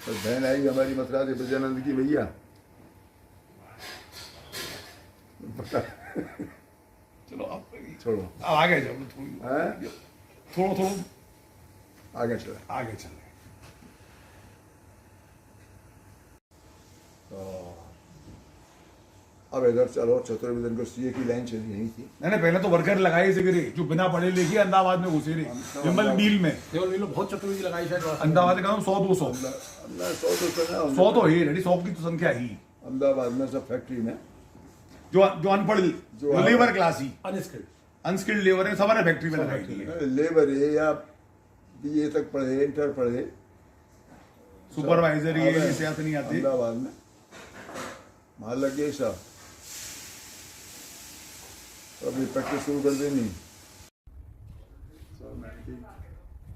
तो बहन आई हमारी मथुरा से ब्रजानंद की भैया पता चलो आप छोड़ो अब आगे जाओ हैं? थोड़ा थोड़ा आगे चला आगे चल रहे तो अब इधर चलो चतुर्वेदन को सीए की लाइन चली नहीं थी नहीं पहले तो वर्कर लगाए से गिरे जो बिना पढ़े लिखे अहमदाबाद में घुसे रहे विमल मिल में केवल मिलो बहुत चतुर्थी लगाई शायद अहमदाबाद का 100-200 मैं 100 100 तो है रेडी 100 की तो संख्या ही अहमदाबाद में सब फैक्ट्री में जो अनपढ़ जो लेबर क्लास ही अनस्किल्ड अनस्किल्ड लेबर है सब ने फैक्ट्री में लगाई दी है लेबर है या बीए तक पढ़े इंटर पढ़े सुपरवाइजर ये अब इसे आते नहीं आते अहमदाबाद में वहाँ लग गए सब तो अभी प्रैक्टिस शुरू कर देनी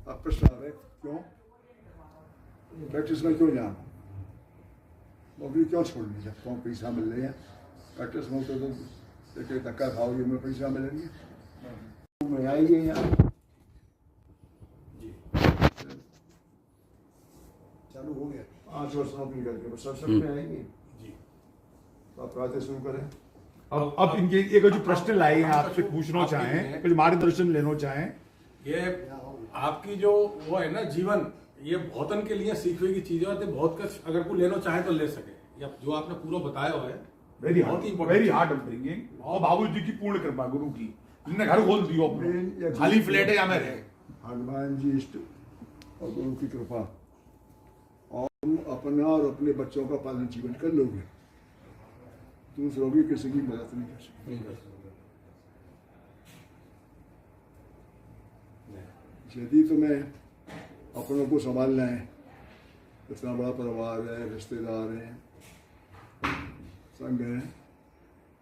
अब प्रश्न आ रहे क्यों प्रैक्टिस में क्यों जाना नौकरी क्यों छोड़नी जब क्यों पैसा मिल रहे हैं प्रैक्टिस में तो देखिए धक्का खाओगे में पैसा मिलेंगे में आएंगे यहाँ चालू हो गया 5 वर्ष नौकरी करके बस सब में आएंगे तो आप बातें शुरू करें अब इनके एक जो प्रश्न लाए हैं आपसे पूछना चाहें कुछ मार्गदर्शन लेना चाहें ये आपकी जो वो है ना जीवन ये बहुतन के लिए सीखने की चीजें होती है बहुत कुछ अगर कोई लेना चाहे तो ले सके या जो आपने पूरा बताया हुआ है वेरी हार्ड अपब्रिंगिंग और बाबूजी की पूर्ण कृपा गुरु की इन्होंने घर खोल दियो अपने खाली फ्लैट है या मैं रहे हनुमान जी इष्ट और गुरु की कृपा और तुम अपना और अपने बच्चों का पालन जीवन कर लोगे दूसरों की किसी की मदद नहीं कर सकते यदि तुम्हें अपनों को संभालना है इतना बड़ा परिवार है रिश्तेदार हैं संग है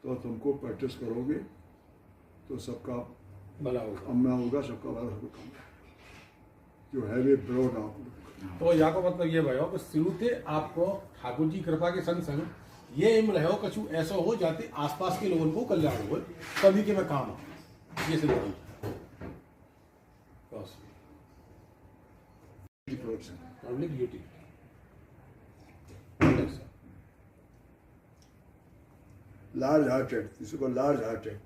तो तुमको प्रैक्टिस करोगे तो सबका भला होगा अम्मा होगा सबका भला होगा जो है वे ब्रॉड आउटलुक तो यहाँ को मतलब ये भयो कि शुरू से आपको ठाकुर जी कृपा के संग संग ये एम रहो कछु ऐसा हो जाते आसपास के लोगों को कल्याण हो तभी के मैं काम हो ये सिद्ध बस पब्लिक ड्यूटी लार्ज हार्टेड किसी को लार्ज हार्टेड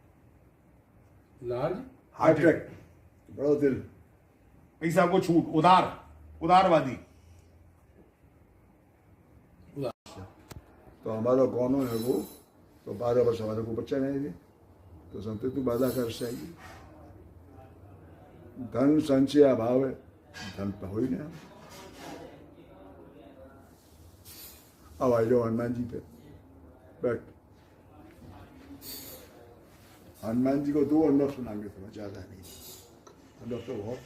लार्ज हार्टेड बड़ा दिल पैसा को छूट उदारवादी तो हमारा कौन है वो तो 12 वर्ष हमारे को बच्चा रहेंगे तो संत तू बाधा कर चाहिए धन संचय अभाव है धन तो हो ही नहीं अब आ जाओ हनुमान जी पे बैठ हनुमान जी को 2 अनुभव सुनाएंगे थोड़ा ज्यादा नहीं अनुभव तो बहुत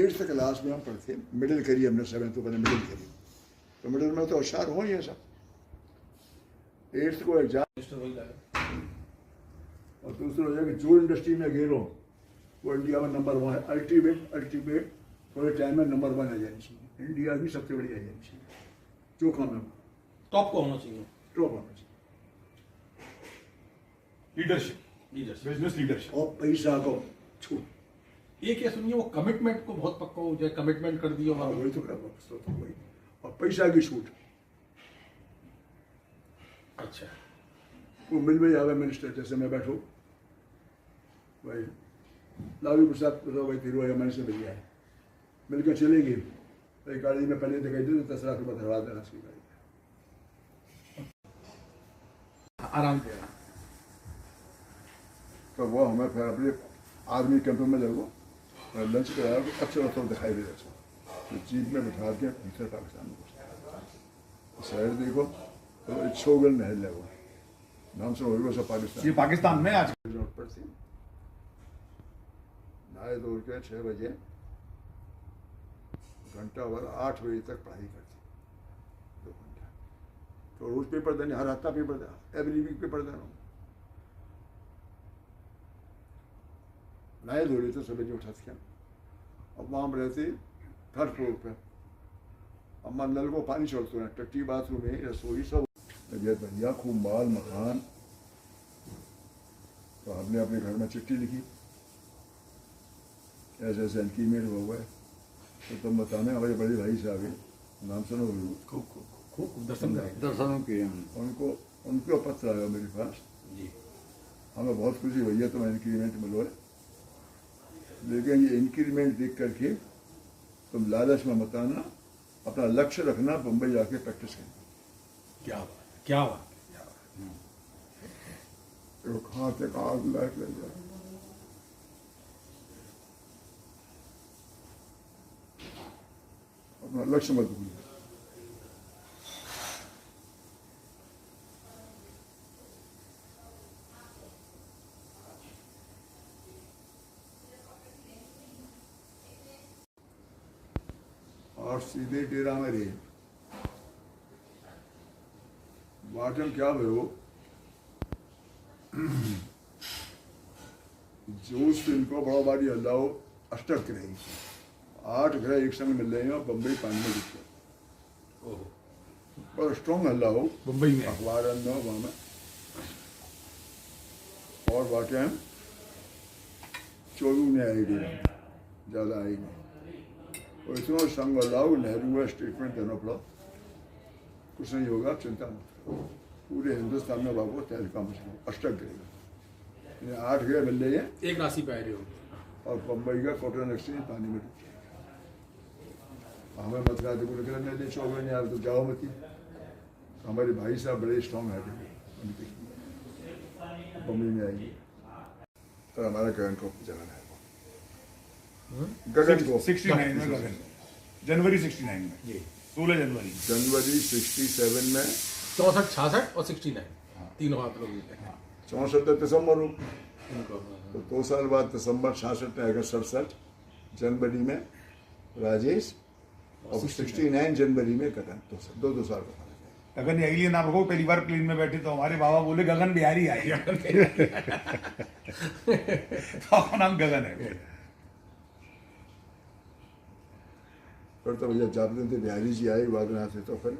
8th क्लास में हम पढ़ते मिडिल करी हमने 7th तो पहले मिडिल करी तो मिडिल में तो होशियार हो ही है सब 8th को एग्जाम और दूसरा हो जाए कि जो इंडस्ट्री में गेरो वो इंडिया में नंबर 1 है अल्टीमेट थोड़े टाइम में नंबर 1 एजेंसी है इंडिया की सबसे बड़ी एजेंसी है जो काम है टॉप को होना चाहिए टॉप होना चाहिए लीडरशिप बिजनेस लीडरशिप और पैसा को छूट ये क्या सुनिए वो कमिटमेंट को बहुत पक्का हो जाए कमिटमेंट कर दिया और वही तो कर वही और पैसा की छूट अच्छा वो मिल में जावे मिनिस्टर जैसे मैं बैठूँ भाई लालू प्रसाद भाई तिरुआ हमारे से मिल जाए मिलकर चलेंगे भाई गाड़ी में पहले दिखाई दे तो 10 लाख रुपये धरवा देना उसकी गाड़ी आराम से तो वो हमें फिर अपने आर्मी कैंप में लगो लंच कराया तो अच्छा तो दिखाई दे रहा तो जीप में बिठा के भीतर पाकिस्तान में घुसा शहर देखो तो छोगल नहर लगो नाम से होगा सब पाकिस्तान ये पाकिस्तान में आज रोड पर थी नहाए धो के 6 बजे घंटा भर 8 बजे तक पढ़ाई करती 2 घंटा तो रोज पेपर देने हर हफ्ता पेपर देना एवरी वीक पेपर देना नए धो रहे थे सुबह उठा के अब वहाँ रहते 3rd फ्लोर पे अम्मा नल को पानी छोड़ते हैं टट्टी बाथरूम में रसोई सब बढ़िया खूब माल मकान तो हमने अपने घर में चिट्ठी लिखी ऐसे ऐसे इंक्रीमेंट हुआ है तो तुम बताने हमारे बड़े भाई से आगे नाम सुनो जरूर। खूब खूब खूब खूब दर्शन करेंगे दर्शनों किए हमने। उनको पत्र आया मेरे पास, जी। हमें बहुत खुशी भैया तुम्हें इंक्रीमेंट मिलो है, लेकिन ये इंक्रीमेंट देख करके तुम लालच में मत आना, अपना लक्ष्य रखना, बम्बई जाके प्रैक्टिस करना। क्या बात है, क्या बात है, क्या बात है। देखो कहाँ से कहाँ लाइफ लग जाए। अपना लक्ष्य मत भूलिए। और सीधे डेरा में रहे बाटम क्या भयो जोश इनको बड़ा बारी अल्लाह अष्टक ग्रही 8 ग्रह एक संग मिल रहे हैं और बम्बई पानी में दिख गए। ओहो, बड़ा स्ट्रॉन्ग अल्लाह हो मुंबई में अखबार अंदर वहाँ में और बाटे हैं 24 ने आई डेरा में, ज़्यादा आई नहीं। और इतना संग अल्लाह नेहरू का स्टेटमेंट देना पड़ा, कुछ नहीं होगा चिंता मत करो, पूरे हिंदुस्तान में बाबू तहलका मचलो अष्टक ग्रह 8 ग्रह मिल रही है एक राशि पे आए रहे हो। और बम्बई का कॉटन एक्सचेंज पानी में डूब गया। हमें मत कहा देखो निकल नहीं 24 ने यार तो जाओ मत ही। हमारे भाई साहब बड़े स्ट्रॉन्ग है बम्बई में आएंगे तो हमारा गगन को जगह है गगन को 69 में गगन, जनवरी 69 में, जी। 16 जनवरी। जनवरी 67 में 64, 66 और 69 तीनों आप लोग मिलते हैं 64 दिसंबर को, इनको। तो 2 साल बाद दिसंबर 66 में अगस्त 67, जनवरी में राजेश और 69 जनवरी में गगन। दो साल का फर्क है। गगन यही लिए नाम रखो, पहली बार प्लेन में बैठे तो हमारे बाबा बोले गगन बिहारी आई तो नाम गगन है। फिर तो भैया जब दिन थे बिहारी जी आए वागना से तो फिर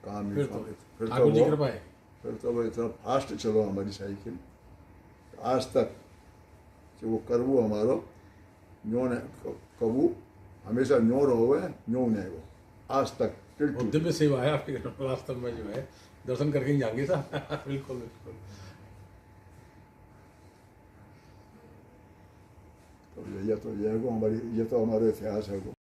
काम नहीं फिर तो फिर ठाकुर जी वो कृपा है। फिर तो वो इतना फास्ट चलो हमारी साइकिल आज तक जो वो करवो हमारो न्यो ने कबू हमेशा न्यो रहो है न्यो नहीं वो आज तक टिल और दिव्य सेवा है आपके घर में, वास्तव में जो है दर्शन करके ही जाएंगे साहब। बिल्कुल बिल्कुल। तो ये तो हमारी ये तो हमारा इतिहास है वो।